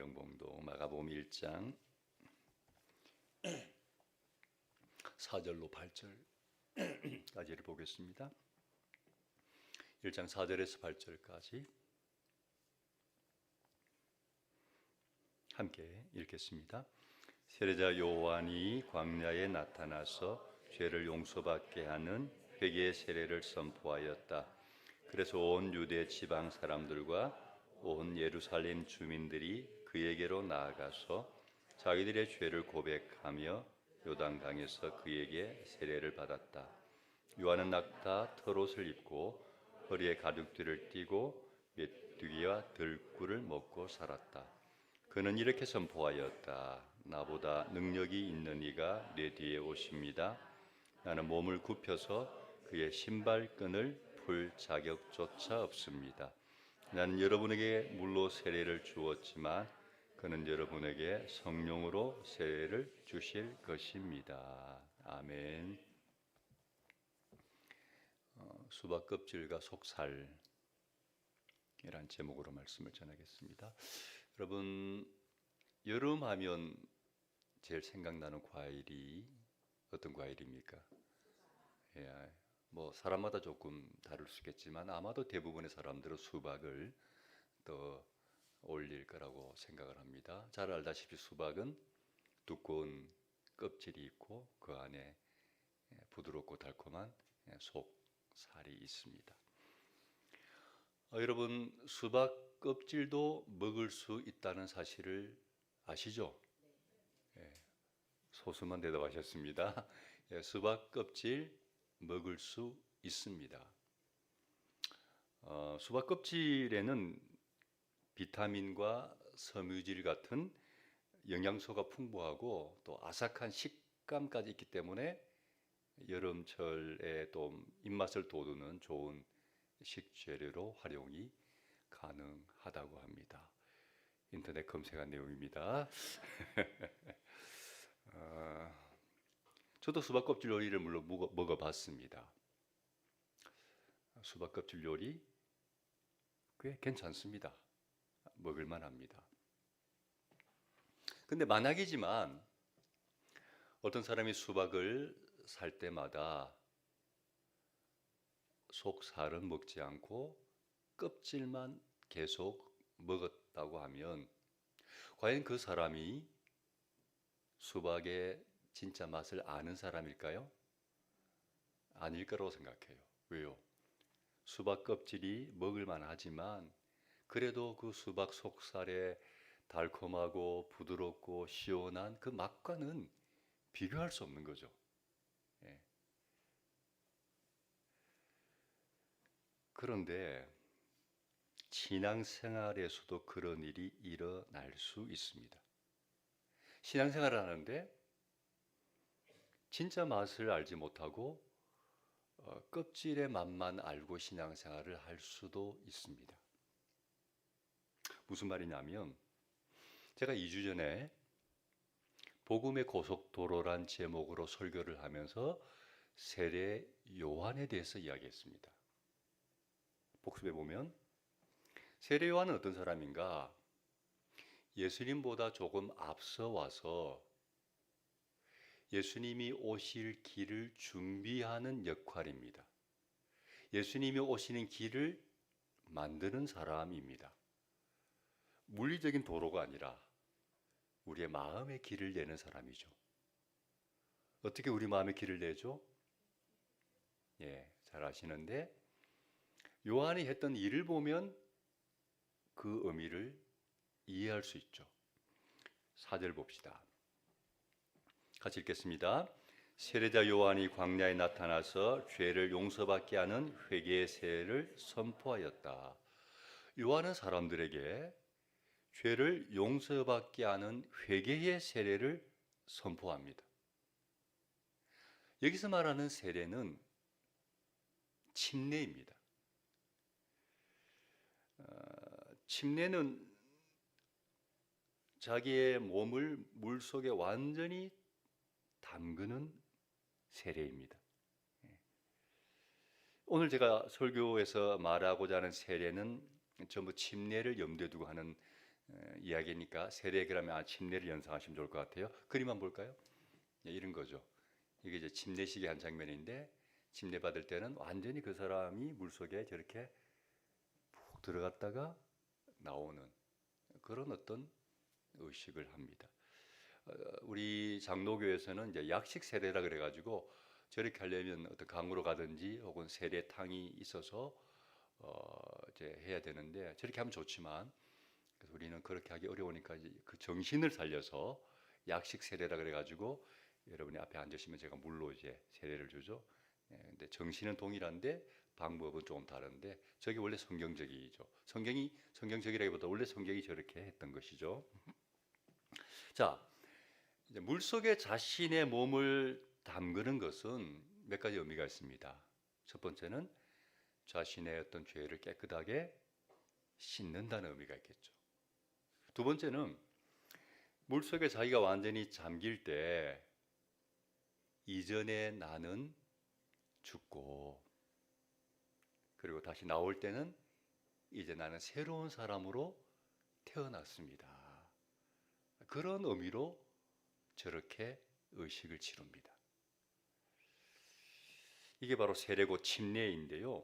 성경봉독 마가복음 1장 4절로 8절까지를 보겠습니다. 1장 4절에서 8절까지 함께 읽겠습니다. 세례자 요한이 광야에 나타나서 죄를 용서받게 하는 회개의 세례를 선포하였다. 그래서 온 유대 지방 사람들과 온 예루살렘 주민들이 그에게로 나아가서 자기들의 죄를 고백하며 요단강에서 그에게 세례를 받았다. 요한은 낙타 털옷을 입고 허리에 가죽띠를 띠고 메뚜기와 들꿀을 먹고 살았다. 그는 이렇게 선포하였다. 나보다 능력이 있는 이가 내 뒤에 오십니다. 나는 몸을 굽혀서 그의 신발끈을 풀 자격조차 없습니다. 나는 여러분에게 물로 세례를 주었지만 그는 여러분에게 성령으로 세례를 주실 것입니다. 아멘. 수박 껍질과 속살이란 제목으로 말씀을 전하겠습니다. 여러분, 여름하면 제일 생각나는 과일이 어떤 과일입니까? 예, 뭐 사람마다 조금 다를 수 있겠지만 아마도 대부분의 사람들은 수박을 더 올릴 거라고 생각을 합니다. 잘 알다시피 수박은 두꺼운 껍질이 있고 그 안에 부드럽고 달콤한 속살이 있습니다. 여러분, 수박 껍질도 먹을 수 있다는 사실을 아시죠? 소수만 대답하셨습니다. 수박 껍질 먹을 수 있습니다. 수박 껍질에는 비타민과 섬유질 같은 영양소가 풍부하고 또 아삭한 식감까지 있기 때문에 여름철에 또 입맛을 돋우는 좋은 식재료로 활용이 가능하다고 합니다. 인터넷 검색한 내용입니다. 저도 수박 껍질 요리를 물론 먹어봤습니다. 수박 껍질 요리 꽤 괜찮습니다. 먹을만 합니다. 근데 만약이지만 어떤 사람이 수박을 살 때마다 속살은 먹지 않고 껍질만 계속 먹었다고 하면 과연 그 사람이 수박의 진짜 맛을 아는 사람일까요? 아닐 거라고 생각해요. 왜요? 수박 껍질이 먹을만 하지만 그래도 그 수박 속살의 달콤하고 부드럽고 시원한 그 맛과는 비교할 수 없는 거죠. 예. 그런데 신앙생활에서도 그런 일이 일어날 수 있습니다. 신앙생활을 하는데 진짜 맛을 알지 못하고 껍질의 맛만 알고 신앙생활을 할 수도 있습니다. 무슨 말이냐면 제가 2주 전에 복음의 고속도로란 제목으로 설교를 하면서 세례 요한에 대해서 이야기했습니다. 복습해 보면 세례 요한은 어떤 사람인가? 예수님보다 조금 앞서 와서 예수님이 오실 길을 준비하는 역할입니다. 예수님이 오시는 길을 만드는 사람입니다. 물리적인 도로가 아니라 우리의 마음의 길을 내는 사람이죠. 어떻게 우리 마음의 길을 내죠? 잘 아시는데 요한이 했던 일을 보면 그 의미를 이해할 수 있죠. 4절 봅시다. 같이 읽겠습니다. 세례자 요한이 광야에 나타나서 죄를 용서받게 하는 회개의 세례를 선포하였다. 요한은 사람들에게 죄를 용서받게 하는 회개의 세례를 선포합니다. 여기서 말하는 세례는 침례입니다. 침례는 자기의 몸을 물속에 완전히 담그는 세례입니다. 오늘 제가 설교에서 말하고자 하는 세례는 전부 침례를 염두에 두고 하는 이야기니까 세례 그러면 침례를 연상하시면 좋을 것 같아요. 그림 한번 볼까요? 이런 거죠. 이게 이제 침례식의 한 장면인데 침례 받을 때는 완전히 그 사람이 물속에 저렇게 푹 들어갔다가 나오는 그런 어떤 의식을 합니다. 우리 장로교에서는 이제 약식 세례라 그래가지고 저렇게 하려면 어떤 강으로 가든지 혹은 세례탕이 있어서 이제 해야 되는데 저렇게 하면 좋지만 그래서 우리는 그렇게 하기 어려우니까 이제 그 정신을 살려서 약식 세례라 그래가지고 여러분이 앞에 앉으시면 제가 물로 이제 세례를 주죠. 근데 정신은 동일한데 방법은 조금 다른데 저게 원래 성경적이죠. 성경이 성경적이라기보다 원래 성경이 저렇게 했던 것이죠. 자, 이제 물 속에 자신의 몸을 담그는 것은 몇 가지 의미가 있습니다. 첫 번째는 자신의 어떤 죄를 깨끗하게 씻는다는 의미가 있겠죠. 두 번째는 물 속에 자기가 완전히 잠길 때 이전에 나는 죽고 그리고 다시 나올 때는 이제 나는 새로운 사람으로 태어났습니다. 그런 의미로 저렇게 의식을 치릅니다. 이게 바로 세례고 침례인데요.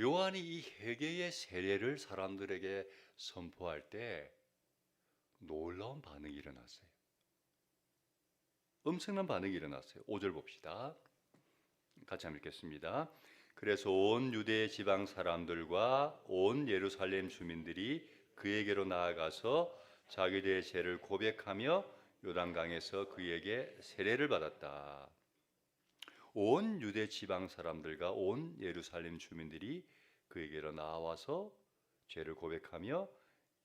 요한이 이 회개의 세례를 사람들에게 선포할 때 놀라운 반응이 일어났어요. 엄청난 반응이 일어났어요. 5절 봅시다. 같이 한번 읽겠습니다. 그래서 온 유대 지방 사람들과 온 예루살렘 주민들이 그에게로 나아가서 자기들의 죄를 고백하며 요단강에서 그에게 세례를 받았다. 온 유대 지방 사람들과 온 예루살렘 주민들이 그에게로 나와서 죄를 고백하며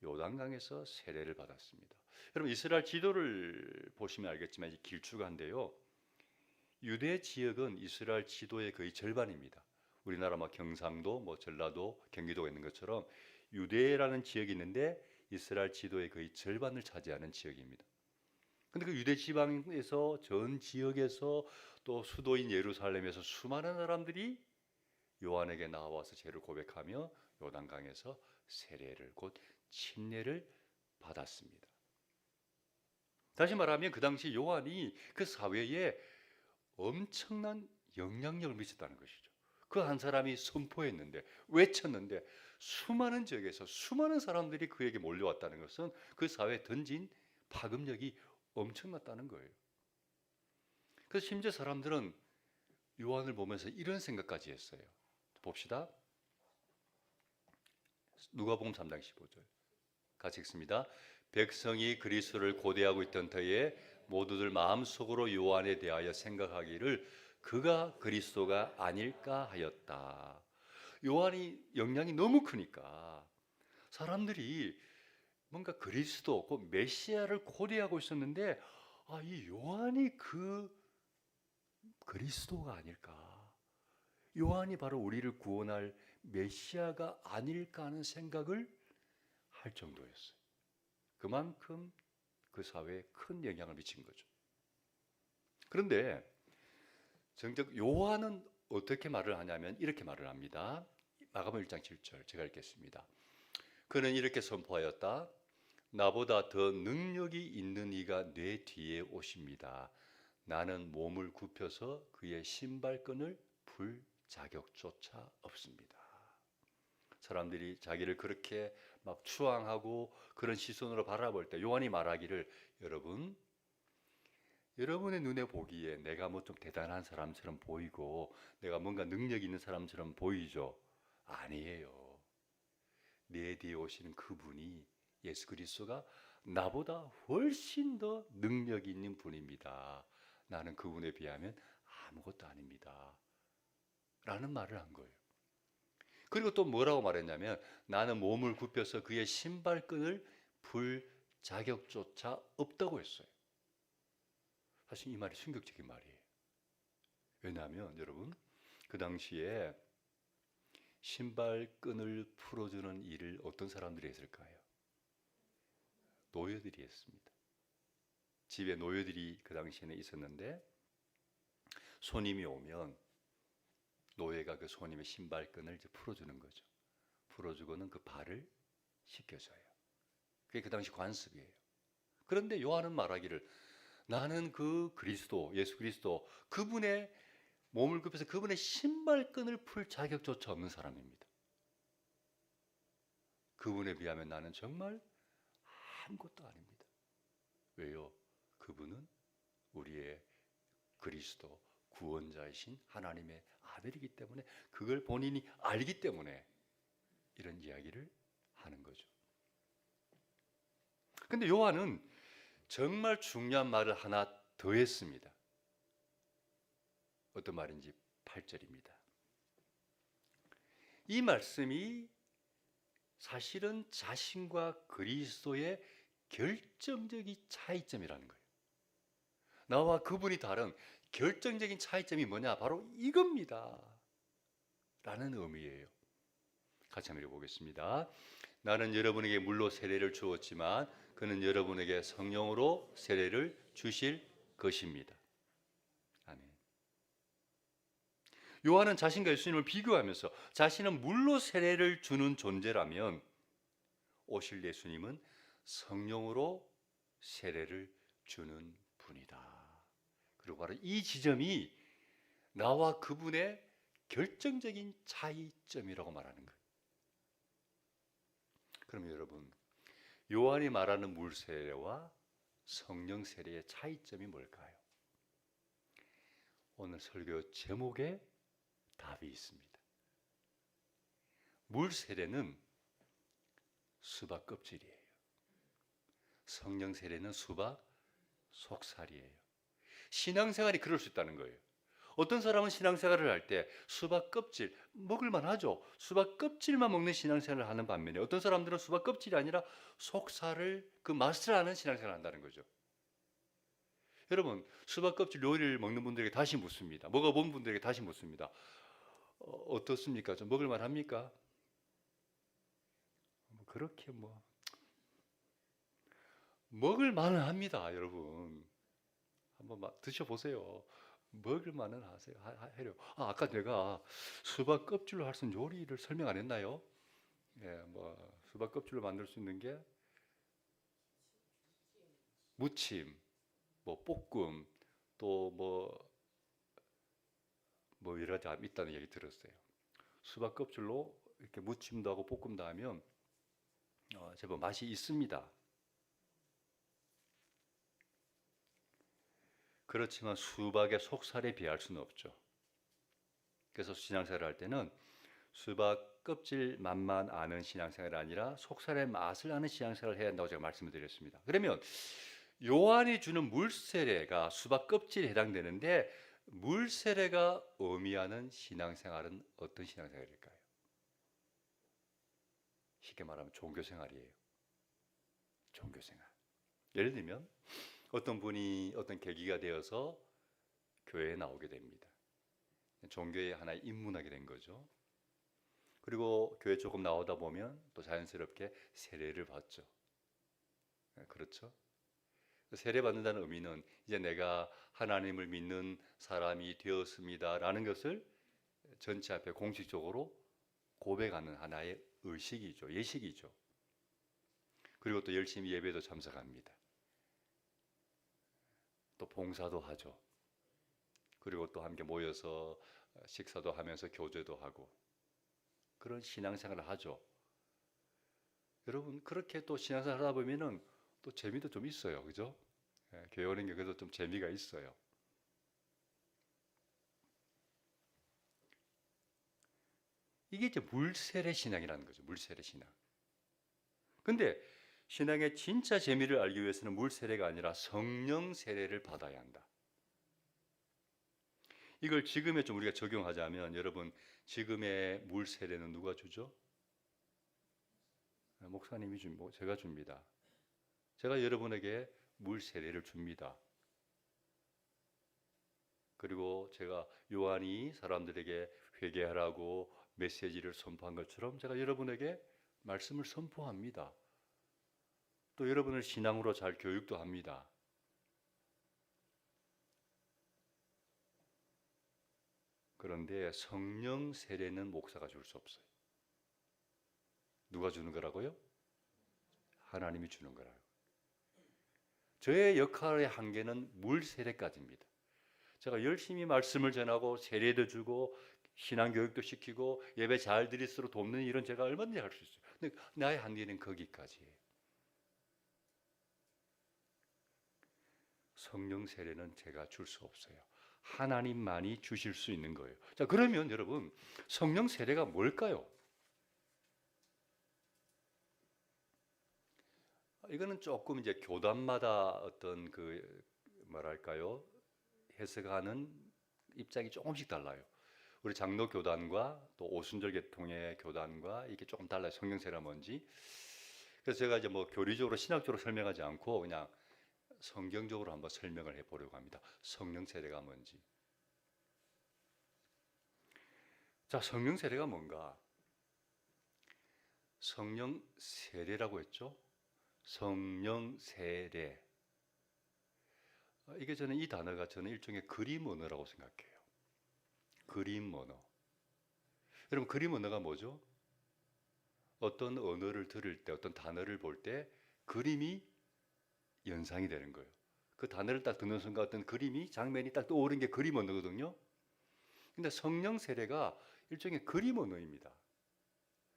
요단강에서 세례를 받았습니다. 여러분 이스라엘 지도를 보시면 알겠지만 이 길쭉한데요. 유대 지역은 이스라엘 지도의 거의 절반입니다. 우리나라 경상도, 전라도, 경기도가 있는 것처럼 유대라는 지역이 있는데 이스라엘 지도의 거의 절반을 차지하는 지역입니다. 근데 그 유대 지방에서 전 지역에서 또 수도인 예루살렘에서 수많은 사람들이 요한에게 나와서 죄를 고백하며 요단강에서 세례를 곧 침례를 받았습니다. 다시 말하면 그 당시 요한이 그 사회에 엄청난 영향력을 미쳤다는 것이죠. 그 한 사람이 선포했는데 외쳤는데 수많은 지역에서 수많은 사람들이 그에게 몰려왔다는 것은 그 사회에 던진 파급력이 엄청났다는 거예요. 그래서 심지어 사람들은 요한을 보면서 이런 생각까지 했어요. 봅시다. 누가복음 3장 15절 같이 읽습니다. 백성이 그리스도를 고대하고 있던 터에 모두들 마음속으로 요한에 대하여 생각하기를 그가 그리스도가 아닐까 하였다. 요한이 영향이 너무 크니까 사람들이 뭔가 그리스도, 그 메시아를 고대하고 있었는데 이 요한이 그 그리스도가 아닐까. 요한이 바로 우리를 구원할 메시아가 아닐까 하는 생각을 할 정도였어요. 그만큼 그 사회에 큰 영향을 미친 거죠. 그런데 정작 요한은 어떻게 말을 하냐면 이렇게 말을 합니다. 마가복음 1장 7절 제가 읽겠습니다. 그는 이렇게 선포하였다. 나보다 더 능력이 있는 이가 내 뒤에 오십니다. 나는 몸을 굽혀서 그의 신발끈을 풀 자격조차 없습니다. 사람들이 자기를 그렇게 막 추앙하고 그런 시선으로 바라볼 때 요한이 말하기를 여러분의 눈에 보기에 내가 좀 대단한 사람처럼 보이고 내가 뭔가 능력 있는 사람처럼 보이죠? 아니에요. 내 뒤에 오시는 그분이 예수 그리스도가 나보다 훨씬 더 능력 있는 분입니다. 나는 그분에 비하면 아무것도 아닙니다. 라는 말을 한 거예요. 그리고 또 뭐라고 말했냐면 나는 몸을 굽혀서 그의 신발끈을 풀 자격조차 없다고 했어요. 사실 이 말이 충격적인 말이에요. 왜냐하면 여러분 그 당시에 신발끈을 풀어주는 일을 어떤 사람들이 했을까요? 노예들이 했습니다. 집에 노예들이 그 당시에는 있었는데 손님이 오면 노예가 그 손님의 신발끈을 이제 풀어주는 거죠. 풀어주고는 그 발을 씻겨줘요. 그게 그 당시 관습이에요. 그런데 요한은 말하기를 나는 그 그리스도, 예수 그리스도 그분의 몸을 굽혀서 그분의 신발끈을 풀 자격조차 없는 사람입니다. 그분에 비하면 나는 정말 아무것도 아닙니다. 왜요? 그분은 우리의 그리스도 구원자이신 하나님의 아들이기 때문에 그걸 본인이 알기 때문에 이런 이야기를 하는 거죠. 근데 요한은 정말 중요한 말을 하나 더 했습니다. 어떤 말인지 8절입니다. 이 말씀이 사실은 자신과 그리스도의 결정적인 차이점이라는 거예요. 나와 그분이 다른 결정적인 차이점이 뭐냐? 바로 이겁니다. 라는 의미예요. 같이 한번 읽어보겠습니다. 나는 여러분에게 물로 세례를 주었지만 그는 여러분에게 성령으로 세례를 주실 것입니다. 아멘. 요한은 자신과 예수님을 비교하면서 자신은 물로 세례를 주는 존재라면 오실 예수님은 성령으로 세례를 주는 분이다. 그리고 바로 이 지점이 나와 그분의 결정적인 차이점이라고 말하는 거예요. 그럼 여러분, 요한이 말하는 물 세례와 성령 세례의 차이점이 뭘까요? 오늘 설교 제목에 답이 있습니다. 물 세례는 수박 껍질이에요. 성령 세례는 수박 속살이에요. 신앙생활이 그럴 수 있다는 거예요. 어떤 사람은 신앙생활을 할 때 수박 껍질 먹을만 하죠. 수박 껍질만 먹는 신앙생활을 하는 반면에 어떤 사람들은 수박 껍질이 아니라 속살을 그 맛을 아는 신앙생활을 한다는 거죠. 여러분, 수박 껍질 요리를 먹는 분들에게 다시 묻습니다. 먹어본 분들에게 다시 묻습니다. 어떻습니까? 좀 먹을만 합니까? 그렇게 먹을만은 합니다, 여러분. 한번 드셔보세요. 먹을만은 하세요. 해요. 아까 내가 수박 껍질로 할 수 있는 요리를 설명 안 했나요? 예, 수박 껍질로 만들 수 있는 게 무침, 볶음, 또 여러 가지 있다는 얘기 들었어요. 수박 껍질로 이렇게 무침도 하고 볶음도 하면 제법 맛이 있습니다. 그렇지만 수박의 속살에 비할 수는 없죠. 그래서 신앙생활을 할 때는 수박 껍질 맛만 아는 신앙생활이 아니라 속살의 맛을 아는 신앙생활을 해야 한다고 제가 말씀을 드렸습니다. 그러면 요한이 주는 물세례가 수박 껍질에 해당되는데 물세례가 의미하는 신앙생활은 어떤 신앙생활일까요? 쉽게 말하면 종교생활이에요. 종교생활. 예를 들면 어떤 분이 어떤 계기가 되어서 교회에 나오게 됩니다. 종교에 하나 입문하게 된 거죠. 그리고 교회 조금 나오다 보면 또 자연스럽게 세례를 받죠. 그렇죠? 세례 받는다는 의미는 이제 내가 하나님을 믿는 사람이 되었습니다라는 것을 전체 앞에 공식적으로 고백하는 하나의 의식이죠. 예식이죠. 그리고 또 열심히 예배도 참석합니다. 또 봉사도 하죠. 그리고 또 함께 모여서 식사도 하면서 교제도 하고 그런 신앙생활을 하죠. 여러분 그렇게 또 신앙생활 하다 보면은 또 재미도 좀 있어요. 그죠? 교회 오는 게 그래도 좀 재미가 있어요. 이게 이제 물세례 신앙이라는 거죠. 물세례 신앙. 근데 신앙의 진짜 재미를 알기 위해서는 물세례가 아니라 성령 세례를 받아야 한다. 이걸 지금에 좀 우리가 적용하자면 여러분 지금의 물세례는 누가 주죠? 목사님이 제가 줍니다. 제가 여러분에게 물세례를 줍니다. 그리고 제가 요한이 사람들에게 회개하라고 메시지를 선포한 것처럼 제가 여러분에게 말씀을 선포합니다. 또 여러분을 신앙으로 잘 교육도 합니다. 그런데 성령 세례는 목사가 줄 수 없어요. 누가 주는 거라고요? 하나님이 주는 거라고. 저의 역할의 한계는 물 세례까지입니다. 제가 열심히 말씀을 전하고 세례도 주고 신앙 교육도 시키고 예배 잘 드릴수록 돕는 일은 제가 얼마든지 할 수 있어요. 근데 나의 한계는 거기까지예요. 성령 세례는 제가 줄 수 없어요. 하나님만이 주실 수 있는 거예요. 자, 그러면 여러분, 성령 세례가 뭘까요? 이거는 조금 이제 교단마다 어떤 그 뭐랄까요? 해석하는 입장이 조금씩 달라요. 우리 장로 교단과 또 오순절 계통의 교단과 이게 조금 달라요. 성령 세례가 뭔지. 그래서 제가 이제 뭐 교리적으로 신학적으로 설명하지 않고 그냥 성경적으로 한번 설명을 해보려고 합니다. 성령 세례가 뭔지. 자, 성령 세례가 뭔가? 성령 세례라고 했죠. 성령 세례. 이게 저는 이 단어가 저는 일종의 그림 언어라고 생각해요. 그림 언어. 여러분, 그림 언어가 뭐죠? 어떤 언어를 들을 때, 어떤 단어를 볼 때 그림이 연상이 되는 거예요. 그 단어를 딱 듣는 순간 어떤 그림이, 장면이 딱 떠오르는 게 그림 언어거든요. 근데 성령 세례가 일종의 그림 언어입니다.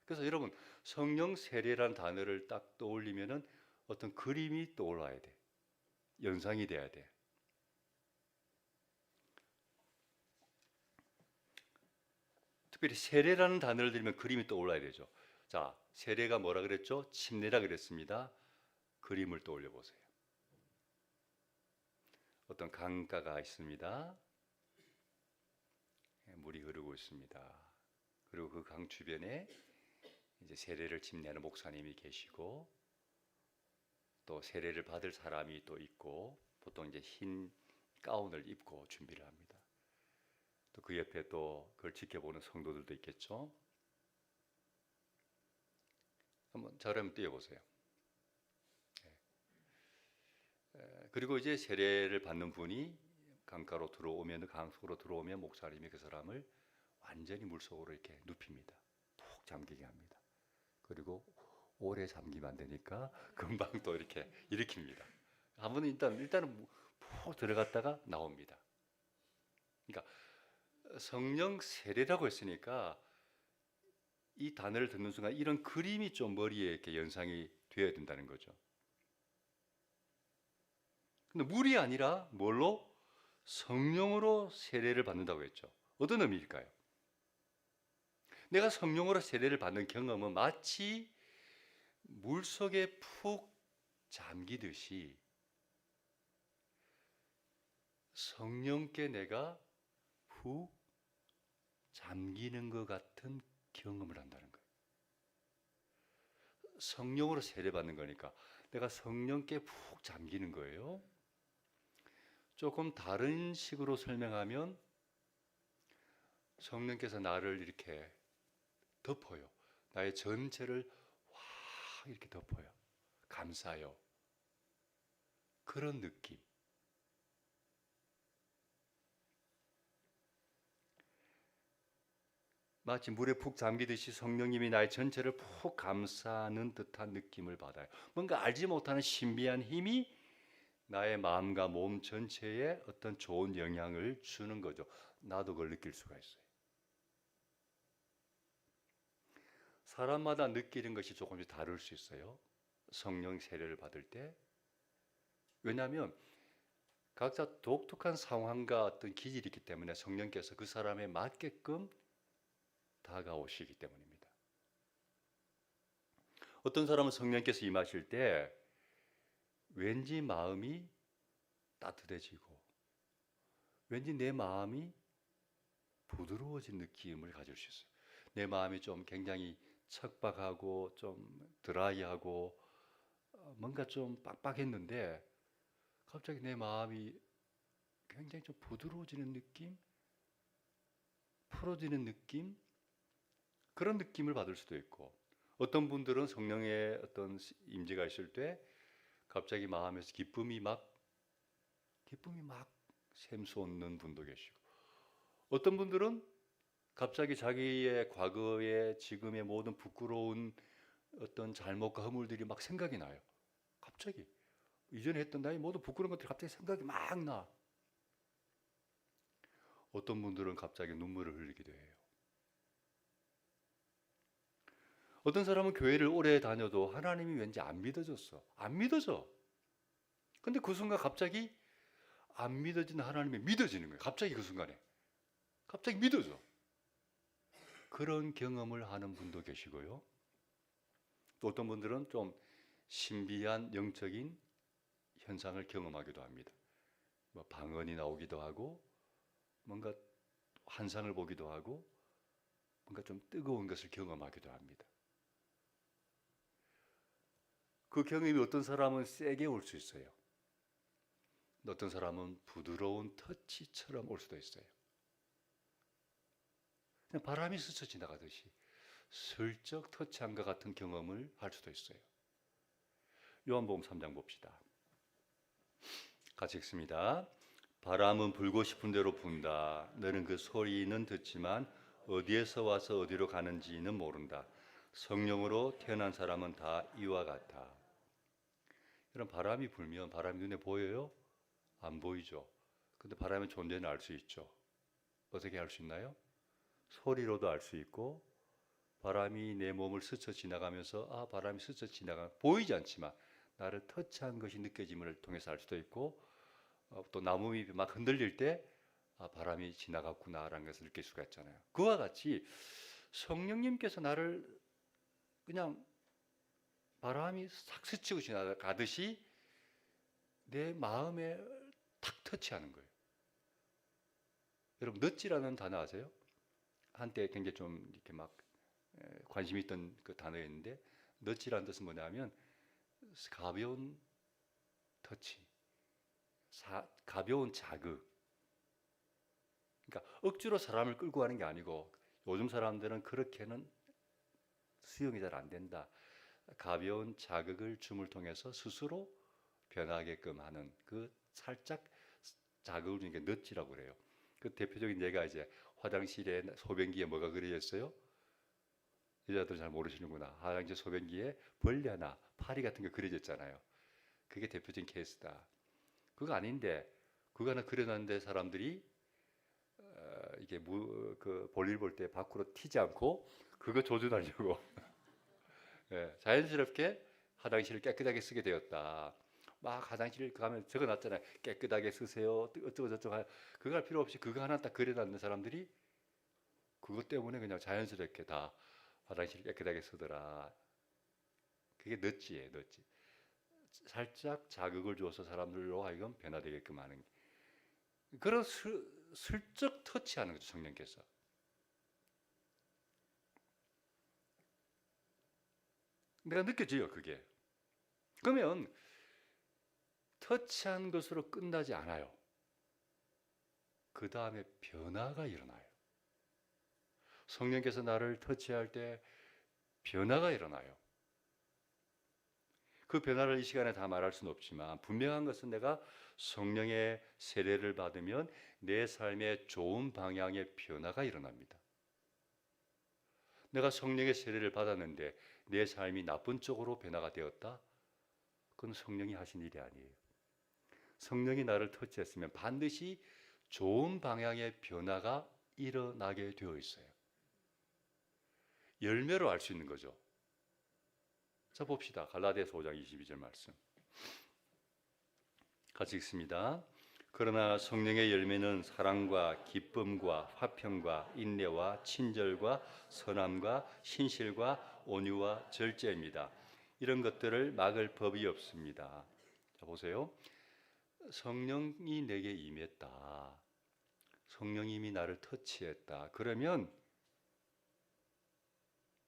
그래서 여러분, 성령 세례라는 단어를 딱 떠올리면은 어떤 그림이 떠올라야 돼. 연상이 돼야 돼. 특별히 세례라는 단어를 들으면 그림이 떠올라야 되죠. 자, 세례가 뭐라 그랬죠? 침례라 그랬습니다. 그림을 떠올려 보세요. 어떤 강가가 있습니다. 물이 흐르고 있습니다. 그리고 그 강 주변에 이제 세례를 침례하는 목사님이 계시고 또 세례를 받을 사람이 또 있고 보통 이제 흰 가운을 입고 준비를 합니다. 또 그 옆에 또 그걸 지켜보는 성도들도 있겠죠. 한번 저를 띄워보세요. 그리고 이제 세례를 받는 분이 강가로 들어오면 강 속으로 들어오면 목사님이 그 사람을 완전히 물속으로 이렇게 눕힙니다. 푹 잠기게 합니다. 그리고 오래 잠기면 안 되니까 금방 또 이렇게 일으킵니다. 한 번은 일단은 푹 들어갔다가 나옵니다. 그러니까 성령 세례라고 했으니까 이 단어를 듣는 순간 이런 그림이 좀 머리에 이렇게 연상이 되어야 된다는 거죠. 근데 물이 아니라 뭘로? 성령으로 세례를 받는다고 했죠. 어떤 의미일까요? 내가 성령으로 세례를 받는 경험은 마치 물속에 푹 잠기듯이 성령께 내가 푹 잠기는 것 같은 경험을 한다는 거예요. 성령으로 세례받는 거니까 내가 성령께 푹 잠기는 거예요. 조금 다른 식으로 설명하면 성령께서 나를 이렇게 덮어요. 나의 전체를 와 이렇게 덮어요. 감싸요. 그런 느낌. 마치 물에 푹 잠기듯이 성령님이 나의 전체를 푹 감싸는 듯한 느낌을 받아요. 뭔가 알지 못하는 신비한 힘이 나의 마음과 몸 전체에 어떤 좋은 영향을 주는 거죠. 나도 그걸 느낄 수가 있어요. 사람마다 느끼는 것이 조금씩 다를 수 있어요. 성령 세례를 받을 때. 왜냐하면 각자 독특한 상황과 어떤 기질이 있기 때문에 성령께서 그 사람에 맞게끔 다가오시기 때문입니다. 어떤 사람은 성령께서 임하실 때 왠지 마음이 따뜻해지고 왠지 내 마음이 부드러워진 느낌을 가질 수 있어요. 내 마음이 좀 굉장히 척박하고 좀 드라이하고 뭔가 좀 빡빡했는데 갑자기 내 마음이 굉장히 좀 부드러워지는 느낌? 풀어지는 느낌? 그런 느낌을 받을 수도 있고 어떤 분들은 성령의 어떤 임재가 있을 때 갑자기 마음에서 기쁨이 막 샘솟는 분도 계시고 어떤 분들은 갑자기 자기의 과거의 지금의 모든 부끄러운 어떤 잘못과 허물들이 막 생각이 나요. 갑자기 이전에 했던 나의 모든 부끄러운 것들이 갑자기 생각이 막 나. 어떤 분들은 갑자기 눈물을 흘리기도 해요. 어떤 사람은 교회를 오래 다녀도 하나님이 왠지 안 믿어졌어. 안 믿어져. 근데 그 순간 갑자기 안 믿어진 하나님이 믿어지는 거예요. 갑자기 그 순간에. 갑자기 믿어져. 그런 경험을 하는 분도 계시고요. 또 어떤 분들은 좀 신비한 영적인 현상을 경험하기도 합니다. 뭐 방언이 나오기도 하고, 뭔가 환상을 보기도 하고, 뭔가 좀 뜨거운 것을 경험하기도 합니다. 그 경험이 어떤 사람은 세게 올 수 있어요. 어떤 사람은 부드러운 터치처럼 올 수도 있어요. 그냥 바람이 스쳐 지나가듯이 슬쩍 터치한 것 같은 경험을 할 수도 있어요. 요한복음 3장 봅시다. 같이 읽습니다. 바람은 불고 싶은 대로 분다. 너는 그 소리는 듣지만 어디에서 와서 어디로 가는지는 모른다. 성령으로 태어난 사람은 다 이와 같아. 이런 바람이 불면 바람이 눈에 보여요? 안 보이죠. 근데 바람의 존재는 알 수 있죠. 어떻게 알 수 있나요? 소리로도 알 수 있고, 바람이 내 몸을 스쳐 지나가면서 바람이 스쳐 지나가 보이지 않지만 나를 터치한 것이 느껴짐을 통해서 알 수도 있고, 또 나무잎이 막 흔들릴 때 바람이 지나갔구나라는 것을 느낄 수가 있잖아요. 그와 같이 성령님께서 나를 그냥 바람이 싹 스치고 지나가듯이 내 마음에 탁 터치하는 거예요. 여러분, 넛지라는 단어 아세요? 한때 굉장히 좀 이렇게 막 관심 있던 그 단어였는데, 넛지라는 뜻은 뭐냐면 가벼운 터치, 가벼운 자극. 그러니까 억지로 사람을 끌고 가는 게 아니고, 요즘 사람들은 그렇게는 수용이 잘 안 된다. 가벼운 자극을 줌을 통해서 스스로 변하게끔 하는 그 살짝 자극을 주는 게 넛지라고 그래요. 그 대표적인 예가 이제 화장실에 소변기에 뭐가 그려져 있어요? 여자들 잘 모르시는구나. 화장실 소변기에 벌레 하나, 파리 같은 게 그려져 있잖아요. 그게 대표적인 케이스다. 그거 아닌데 그거 하나 그려놨는데 사람들이 이게 그 볼일 볼 때 밖으로 튀지 않고 그거 조준하려고 예, 자연스럽게 화장실을 깨끗하게 쓰게 되었다. 막 화장실 가면 적어놨잖아요. 깨끗하게 쓰세요. 어쩌고 저쩌고. 그거 할 필요 없이 그거 하나 딱 그려놨는 사람들이 그것 때문에 그냥 자연스럽게 다 화장실 깨끗하게 쓰더라. 그게 넛지예요, 넛지. 살짝 자극을 줘서 사람들로 하여금 변화되게끔 하는 그런 슬쩍 터치하는 거죠, 성령께서. 내가 느껴져요, 그게. 그러면 터치한 것으로 끝나지 않아요. 그 다음에 변화가 일어나요. 성령께서 나를 터치할 때 변화가 일어나요. 그 변화를 이 시간에 다 말할 수는 없지만 분명한 것은 내가 성령의 세례를 받으면 내 삶의 좋은 방향의 변화가 일어납니다. 내가 성령의 세례를 받았는데 내 삶이 나쁜 쪽으로 변화가 되었다? 그건 성령이 하신 일이 아니에요. 성령이 나를 터치했으면 반드시 좋은 방향의 변화가 일어나게 되어 있어요. 열매로 알 수 있는 거죠. 자, 봅시다. 갈라디아서 5장 22절 말씀. 같이 읽습니다. 그러나 성령의 열매는 사랑과 기쁨과 화평과 인내와 친절과 선함과 신실과 온유와 절제입니다. 이런 것들을 막을 법이 없습니다. 자, 보세요. 성령이 내게 임했다. 성령님이 나를 터치했다. 그러면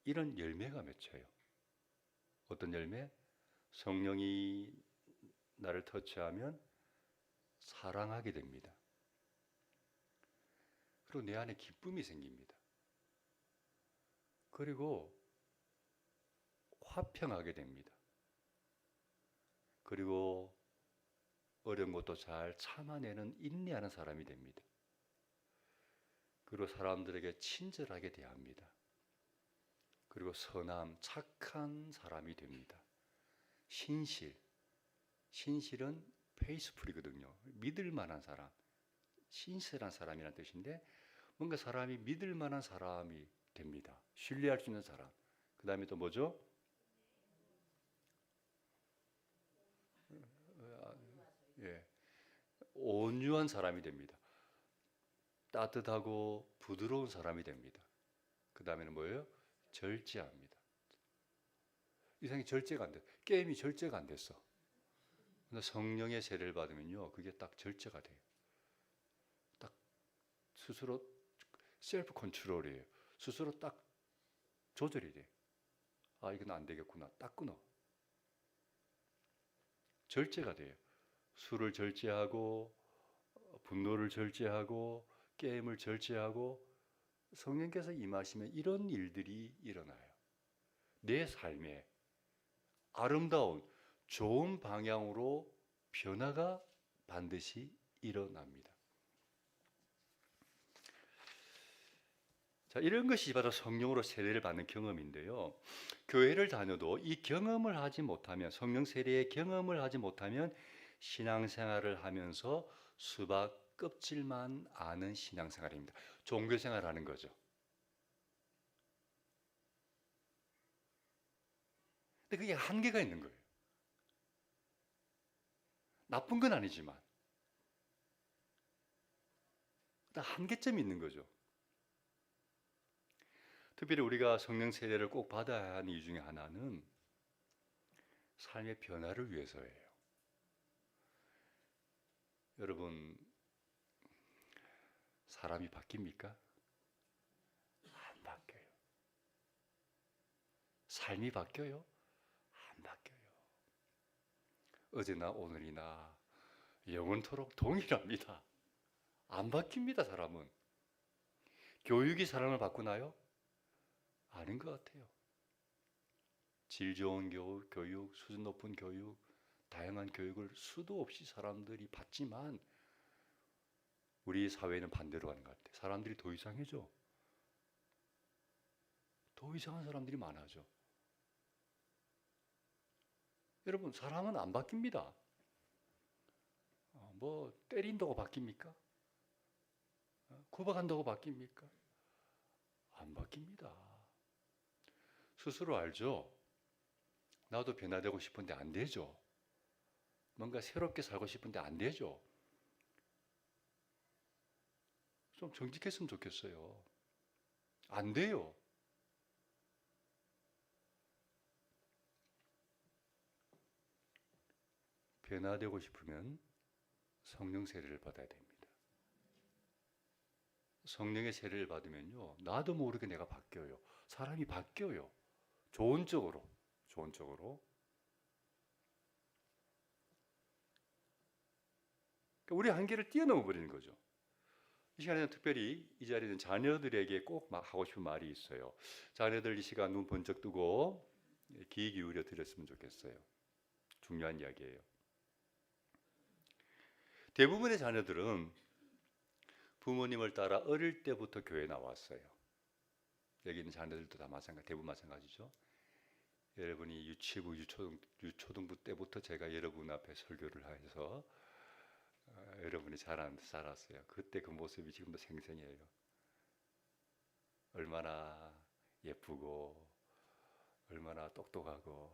이런 열매가 맺혀요. 어떤 열매? 성령이 나를 터치하면 사랑하게 됩니다. 그리고 내 안에 기쁨이 생깁니다. 그리고 화평하게 됩니다. 그리고 어려운 것도 잘 참아내는 인내하는 사람이 됩니다. 그리고 사람들에게 친절하게 대합니다. 그리고 선함, 착한 사람이 됩니다. 신실은 페이스풀이거든요. 믿을 만한 사람, 신실한 사람이라는 뜻인데 뭔가 사람이 믿을 만한 사람이 됩니다. 신뢰할 수 있는 사람. 그 다음에 또 뭐죠? 예, 온유한 사람이 됩니다. 따뜻하고 부드러운 사람이 됩니다. 그 다음에는 뭐예요? 절제합니다. 이상이 절제가 안 돼. 게임이 절제가 안 됐어. 근데 성령의 세례를 받으면요, 그게 딱 절제가 돼요. 딱 스스로 셀프 컨트롤이에요. 스스로 딱 조절이 돼. 아, 이건 안 되겠구나. 딱 끊어. 절제가 돼요. 술을 절제하고 분노를 절제하고 게임을 절제하고 성령께서 임하시면 이런 일들이 일어나요. 내 삶에 아름다운 좋은 방향으로 변화가 반드시 일어납니다. 자, 이런 것이 바로 성령으로 세례를 받는 경험인데요. 교회를 다녀도 이 경험을 하지 못하면, 성령 세례의 경험을 하지 못하면 신앙생활을 하면서 수박 껍질만 아는 신앙생활입니다. 종교생활하는 거죠. 근데 그게 한계가 있는 거예요. 나쁜 건 아니지만 한계점이 있는 거죠. 특별히 우리가 성령 세례를 꼭 받아야 하는 이유 중에 하나는 삶의 변화를 위해서예요. 여러분, 사람이 바뀝니까? 안 바뀌어요. 삶이 바뀌어요? 안 바뀌어요. 어제나 오늘이나 영원토록 동일합니다. 안 바뀝니다, 사람은. 교육이 사람을 바꾸나요? 아닌 것 같아요. 질 좋은 교육, 수준 높은 교육, 다양한 교육을 수도 없이 사람들이 받지만 우리 사회는 반대로 가는 것 같아요. 사람들이 더 이상해져. 더 이상한 사람들이 많아져. 여러분, 사람은 안 바뀝니다. 뭐 때린다고 바뀝니까? 구박한다고 바뀝니까? 안 바뀝니다. 스스로 알죠? 나도 변화되고 싶은데 안 되죠. 뭔가 새롭게 살고 싶은데 안 되죠. 좀 정직했으면 좋겠어요. 안 돼요. 변화되고 싶으면 성령 세례를 받아야 됩니다. 성령의 세례를 받으면요, 나도 모르게 내가 바뀌어요. 사람이 바뀌어요. 좋은 쪽으로. 그러니까 우리 한계를 뛰어넘어 버리는 거죠. 이 시간에는 특별히 이 자리에 있는 자녀들에게 꼭 하고 싶은 말이 있어요. 자녀들 이 시간 눈 번쩍 뜨고 귀 기울여 드렸으면 좋겠어요. 중요한 이야기예요. 대부분의 자녀들은 부모님을 따라 어릴 때부터 교회 나왔어요. 여기 있는 자녀들도 다 대부분 마찬가지죠. 여러분이 유치부, 유초등부 때부터 제가 여러분 앞에 설교를 해서 여러분이 자랐어요. 그때 그 모습이 지금도 생생해요. 얼마나 예쁘고 얼마나 똑똑하고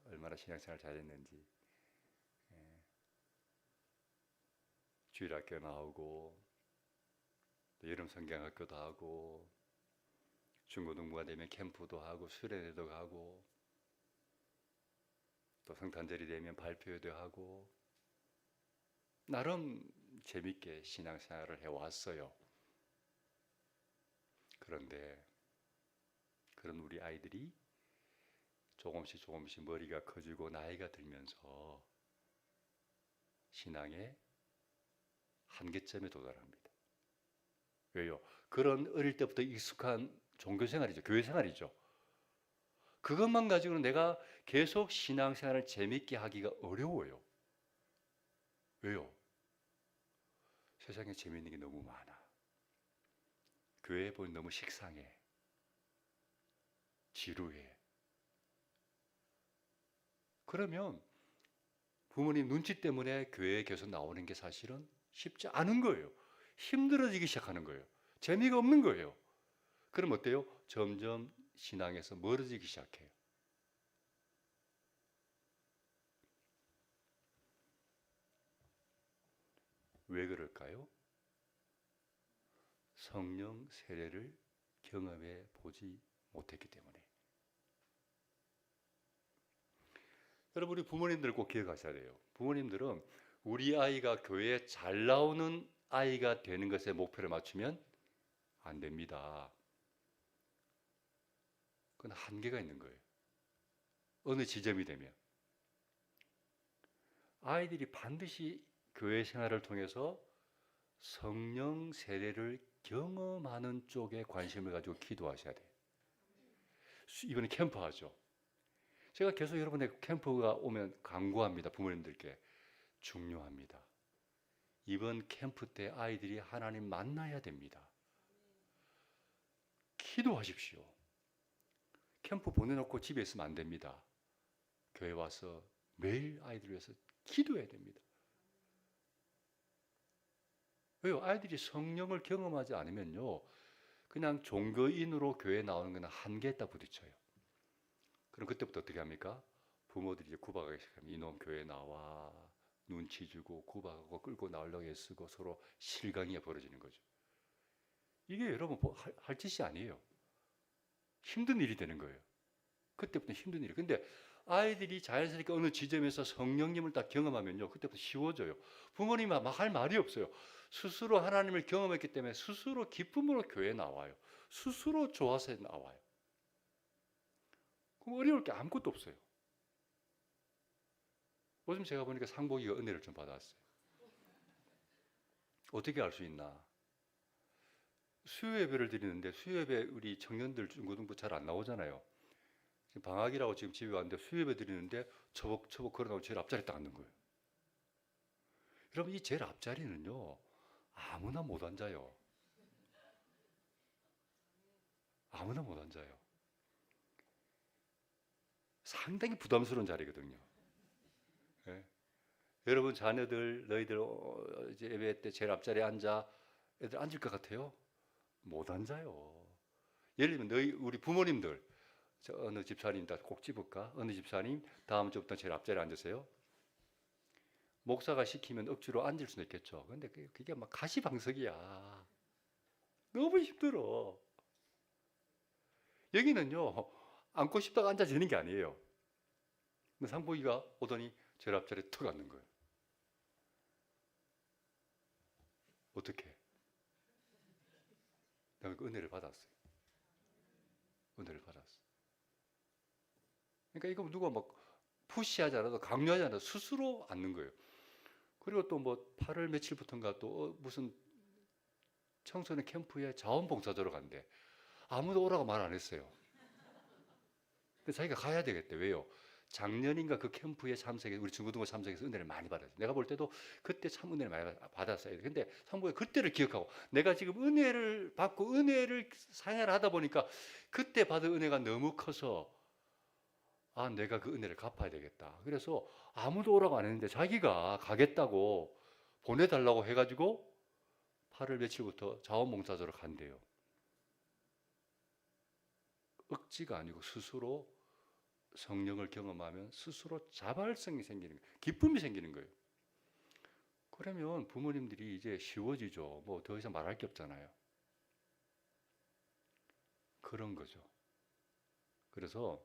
얼마나 신앙생활 잘했는지. 주일학교 나오고 여름 성경학교도 하고 중고등부가 되면 캠프도 하고 수련회도 가고 또 성탄절이 되면 발표회도 하고 나름 재밌게 신앙생활을 해왔어요. 그런데 그런 우리 아이들이 조금씩 머리가 커지고 나이가 들면서 신앙의 한계점에 도달합니다. 왜요? 그런 어릴 때부터 익숙한 종교생활이죠. 교회생활이죠. 그것만 가지고는 내가 계속 신앙생활을 재밌게 하기가 어려워요. 왜요? 세상에 재밌는 게 너무 많아. 교회에 보면 너무 식상해. 지루해. 그러면 부모님 눈치 때문에 교회에 계속 나오는 게 사실은 쉽지 않은 거예요. 힘들어지기 시작하는 거예요. 재미가 없는 거예요. 그럼 어때요? 점점 신앙에서 멀어지기 시작해요. 왜 그럴까요? 성령 세례를 경험해 보지 못했기 때문에. 여러분, 우리 부모님들 꼭 기억하셔야 돼요. 부모님들은 우리 아이가 교회에 잘 나오는 아이가 되는 것에 목표를 맞추면 안 됩니다. 그건 한계가 있는 거예요. 어느 지점이 되면. 아이들이 반드시 교회 생활을 통해서 성령 세례를 경험하는 쪽에 관심을 가지고 기도하셔야 돼요. 이번에 캠프 하죠. 제가 계속 여러분의 캠프가 오면 강구합니다. 부모님들께. 중요합니다. 이번 캠프 때 아이들이 하나님 만나야 됩니다. 기도하십시오. 캠프 보내놓고 집에 있으면 안 됩니다. 교회 와서 매일 아이들 위해서 기도해야 됩니다. 왜요? 아이들이 성령을 경험하지 않으면요, 그냥 종교인으로 교회에 나오는 건 한계에 딱 부딪혀요. 그럼 그때부터 어떻게 합니까? 부모들이 이제 구박하기 시작하면 이놈 교회 나와, 눈치 주고 구박하고 끌고 나오려고 애쓰고 서로 실강이가 벌어지는 거죠. 이게 여러분 할 짓이 아니에요. 힘든 일이 되는 거예요. 그때부터 힘든 일이. 근데 아이들이 자연스럽게 어느 지점에서 성령님을 딱 경험하면요, 그때부터 쉬워져요. 부모님이 막 할 말이 없어요. 스스로 하나님을 경험했기 때문에 스스로 기쁨으로 교회에 나와요. 스스로 좋아서 나와요. 그럼 어려울 게 아무것도 없어요. 요즘 제가 보니까 상복이가 은혜를 좀 받았어요. 어떻게 알 수 있나? 수요 예배를 드리는데 수요 예배 우리 청년들 중고등부 잘 안 나오잖아요. 지금 방학이라고 지금 집에 왔는데 수요 예배 드리는데 처벅처벅 걸어나오고 제일 앞자리에 딱 앉는 거예요. 여러분, 이 제일 앞자리는요, 아무나 못 앉아요. 아무나 못 앉아요. 상당히 부담스러운 자리거든요. 예? 여러분 자녀들 너희들 이제 예배 때 제일 앞자리에 앉아. 애들 앉을 것 같아요? 못 앉아요. 예를 들면 우리 부모님들, 어느 집사님 다 꼭 집을까? 어느 집사님 다음 주부터 제일 앞자리에 앉으세요. 목사가 시키면 억지로 앉을 수는 있겠죠. 근데 그게 막 가시방석이야. 너무 힘들어. 여기는요, 앉고 싶다가 앉아지는 게 아니에요. 상복이가 오더니 제일 앞자리에 턱 앉는 거예요. 어떻게? 내가 그 은혜를 받았어요. 은혜를 받았어. 그러니까 이거 누가 막 푸시하지 않아도 강요하지 않아도 스스로 앉는 거예요. 그리고 또 뭐 8월 며칠부터인가 또 무슨 청소년 캠프에 자원봉사자로 간대. 아무도 오라고 말 안 했어요. 근데 자기가 가야 되겠대. 왜요? 작년인가 그 캠프에 참석해 우리 중고등부 참석해서 은혜를 많이 받았어요. 내가 볼 때도 그때 참 은혜를 많이 받았어요. 근데 상부에 그때를 기억하고 내가 지금 은혜를 받고 은혜를 생활을 하다 보니까 그때 받은 은혜가 너무 커서 아, 내가 그 은혜를 갚아야 되겠다. 그래서 아무도 오라고 안 했는데 자기가 가겠다고 보내달라고 해가지고 8월 며칠부터 자원봉사자로 간대요. 억지가 아니고 스스로 성령을 경험하면 스스로 자발성이 생기는 거예요. 기쁨이 생기는 거예요. 그러면 부모님들이 이제 쉬워지죠. 뭐 더 이상 말할 게 없잖아요. 그런 거죠. 그래서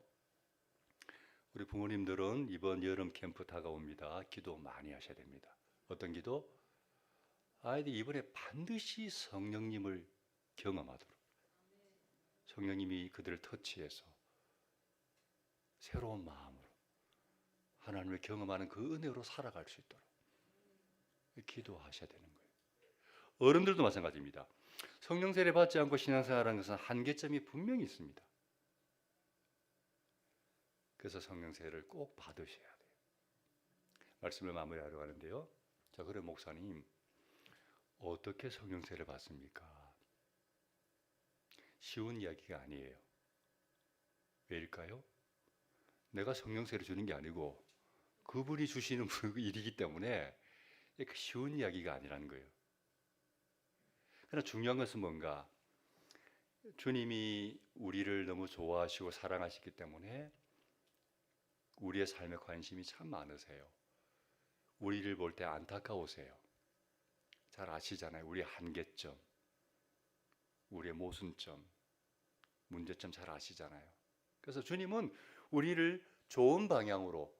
우리 부모님들은 이번 여름 캠프 다가옵니다. 기도 많이 하셔야 됩니다. 어떤 기도? 아이들이 이번에 반드시 성령님을 경험하도록. 성령님이 그들을 터치해서 새로운 마음으로 하나님을 경험하는 그 은혜로 살아갈 수 있도록 기도하셔야 되는 거예요. 어른들도 마찬가지입니다. 성령 세례 받지 않고 신앙생활하는 것은 한계점이 분명히 있습니다. 그래서 성령 세례를 꼭 받으셔야 돼요. 말씀을 마무리하려고 하는데요. 자, 그래 목사님, 어떻게 성령 세례를 받습니까? 쉬운 이야기가 아니에요. 왜일까요? 내가 성령세를 주는 게 아니고 그분이 주시는 일이기 때문에 쉬운 이야기가 아니라는 거예요. 그러나 중요한 것은 뭔가 주님이 우리를 너무 좋아하시고 사랑하시기 때문에 우리의 삶에 관심이 참 많으세요. 우리를 볼 때 안타까우세요. 잘 아시잖아요. 우리의 한계점, 우리의 모순점, 문제점 잘 아시잖아요. 그래서 주님은 우리를 좋은 방향으로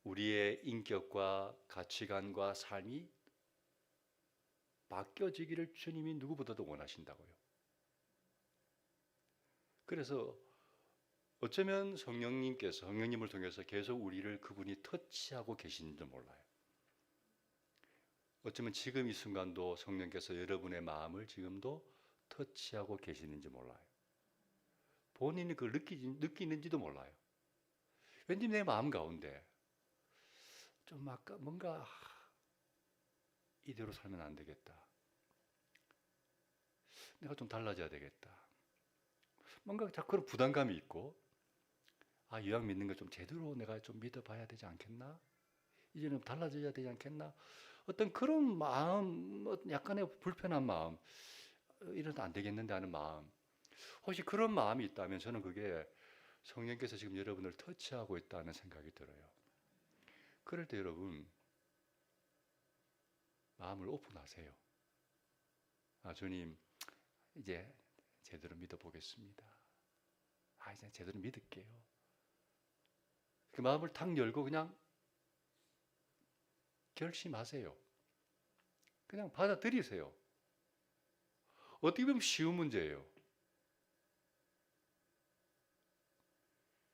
우리의 인격과 가치관과 삶이 바뀌어지기를 주님이 누구보다도 원하신다고요. 그래서 어쩌면 성령님을 통해서 계속 우리를 그분이 터치하고 계시는지 몰라요. 어쩌면 지금 이 순간도 성령께서 여러분의 마음을 지금도 터치하고 계시는지 몰라요. 본인이 그걸 느끼는지도 몰라요. 왠지 내 마음 가운데 좀 아까 뭔가 이대로 살면 안 되겠다. 내가 좀 달라져야 되겠다. 뭔가 자꾸 그런 부담감이 있고, 이왕 믿는 거 좀 제대로 내가 좀 믿어봐야 되지 않겠나? 이제는 달라져야 되지 않겠나? 어떤 그런 마음, 약간의 불편한 마음, 이래도 안 되겠는데 하는 마음. 혹시 그런 마음이 있다면 저는 그게 성령께서 지금 여러분을 터치하고 있다는 생각이 들어요. 그럴 때 여러분, 마음을 오픈하세요. 주님, 이제 제대로 믿어보겠습니다. 이제 제대로 믿을게요. 그 마음을 탁 열고 그냥 결심하세요. 그냥 받아들이세요. 어떻게 보면 쉬운 문제예요.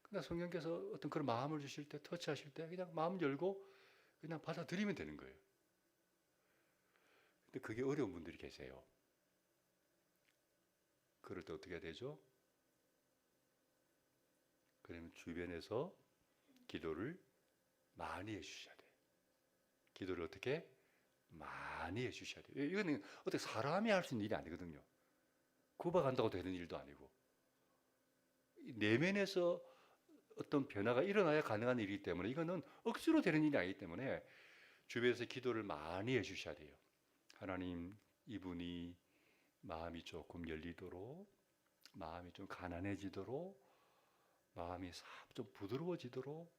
그러니까 성령께서 어떤 그런 마음을 주실 때, 터치하실 때 그냥 마음 열고 그냥 받아들이면 되는 거예요. 근데 그게 어려운 분들이 계세요. 그럴 때 어떻게 해야 되죠? 그러면 주변에서 기도를 많이 해주셔야 돼요. 기도를 어떻게? 많이 해주셔야 돼요. 이거는 어떻게 사람이 할 수 있는 일이 아니거든요. 구박한다고 되는 일도 아니고. 내면에서 어떤 변화가 일어나야 가능한 일이기 때문에 이거는 억지로 되는 일이 아니기 때문에 주변에서 기도를 많이 해주셔야 돼요. 하나님, 이분이 마음이 조금 열리도록, 마음이 좀 가난해지도록, 마음이 좀 부드러워지도록,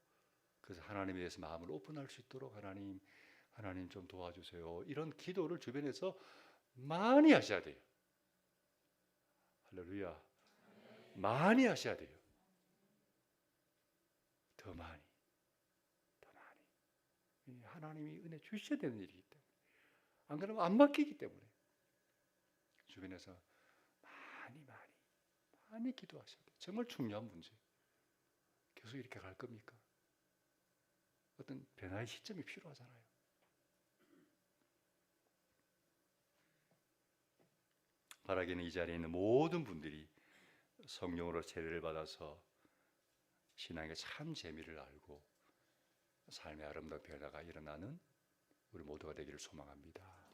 그래서 하나님에 대해서 마음을 오픈할 수 있도록 하나님 좀 도와주세요. 이런 기도를 주변에서 많이 하셔야 돼요. 할렐루야. 많이 하셔야 돼요. 더 많이. 하나님이 은혜 주셔야 되는 일이기 때문에. 안 그러면 안 맡기기 때문에. 주변에서 많이 기도하셔야 돼요. 정말 중요한 문제. 계속 이렇게 갈 겁니까? 어떤 변화의 시점이 필요하잖아요. 바라기는 이 자리에 있는 모든 분들이 성령으로 세례를 받아서 신앙의 참 재미를 알고 삶의 아름다운 변화가 일어나는 우리 모두가 되기를 소망합니다.